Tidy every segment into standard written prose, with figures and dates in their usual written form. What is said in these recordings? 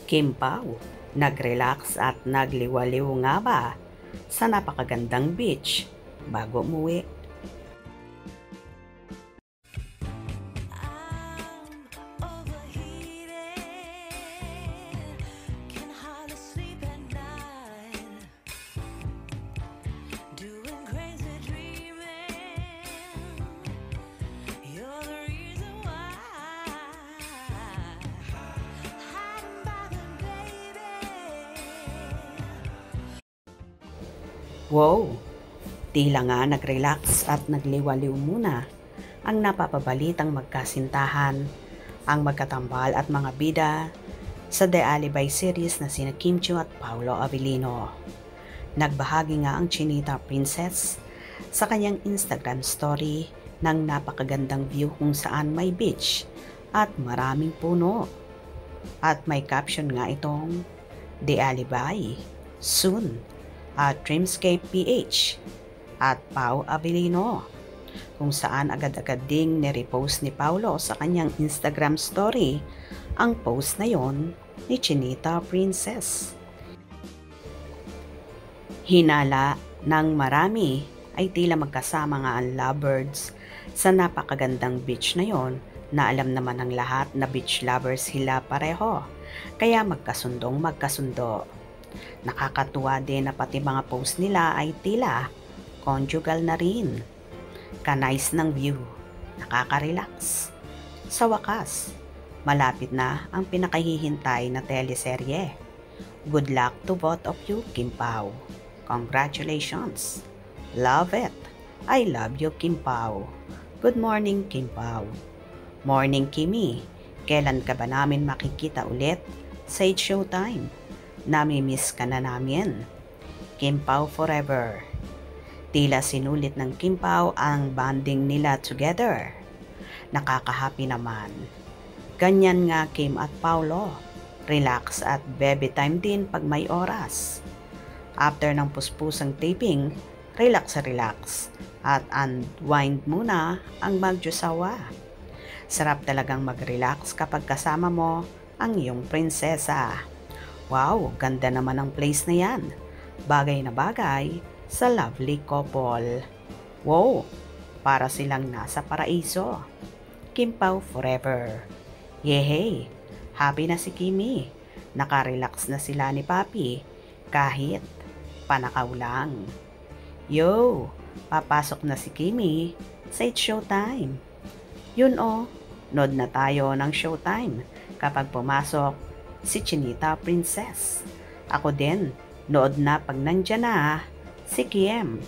Kim Pao, nag-relax at nagliwaliw nga ba sa napakagandang beach bago umuwi? Wow! Tila nga nag-relax at nagliwaliw muna ang napapabalitang magkasintahan, ang magkatambal at mga bida sa The Alibay series na sina Kim Chiu at Paolo Avellino. Nagbahagi nga ang Chinita Princess sa kanyang Instagram story ng napakagandang view kung saan may beach at maraming puno. At may caption nga itong The Alibay, soon at Dreamscape PH at Pao Avellino, kung saan agad-agad ding nirepost ni Paolo sa kanyang Instagram story ang post na yon ni Chinita Princess. Hinala ng marami ay tila magkasama nga ang lovebirds sa napakagandang beach na yon, na alam naman ng lahat na beach lovers sila pareho, kaya magkasundo. Nakakatuwa din na pati mga post nila ay tila conjugal na rin. Ka-nice ng view, nakaka-relax. Sa wakas, malapit na ang pinakahihintay na teleserye. Good luck to both of you, Kim Pao. Congratulations. Love it. I love you, Kim Pao. Good morning, Kim Pao. Morning, Kimi. Kailan ka ba namin makikita ulit sa It's Showtime? Nami-miss ka na namin. Kim Pao forever. Tila sinulit ng Kim Pao ang bonding nila together. Nakaka-happy naman. Ganyan nga Kim at Paolo. Relax at baby time din pag may oras. After ng puspusang taping, relax at unwind muna ang magjosawa. Sarap talagang mag-relax kapag kasama mo ang iyong prinsesa. Wow, ganda naman ang place na yan. Bagay na bagay sa lovely couple. Wow, para silang nasa paraiso. Kim Pao forever. Yehey, happy na si Kimi. Nakarelax na sila ni Papi kahit panakaw lang. Yo, papasok na si Kimi sa It's Showtime. Yun nod na tayo ng Showtime kapag pumasok si Chinita Princess. Ako din, nood na pag nandyan na si Kim.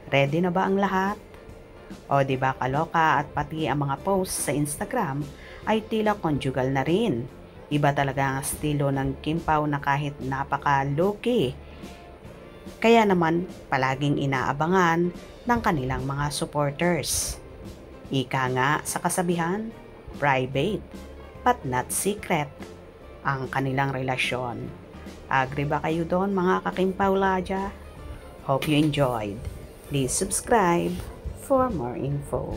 Ready na ba ang lahat? O diba kaloka at pati ang mga posts sa Instagram ay tila conjugal na rin. Iba talaga ang estilo ng Kim Pao na kahit napaka-low-key. Kaya naman palaging inaabangan ng kanilang mga supporters. Ika nga sa kasabihan, private but not secret ang kanilang relasyon. Agree ba kayo doon mga ka-Kim Pao Ladya? Hope you enjoyed. Please subscribe for more info.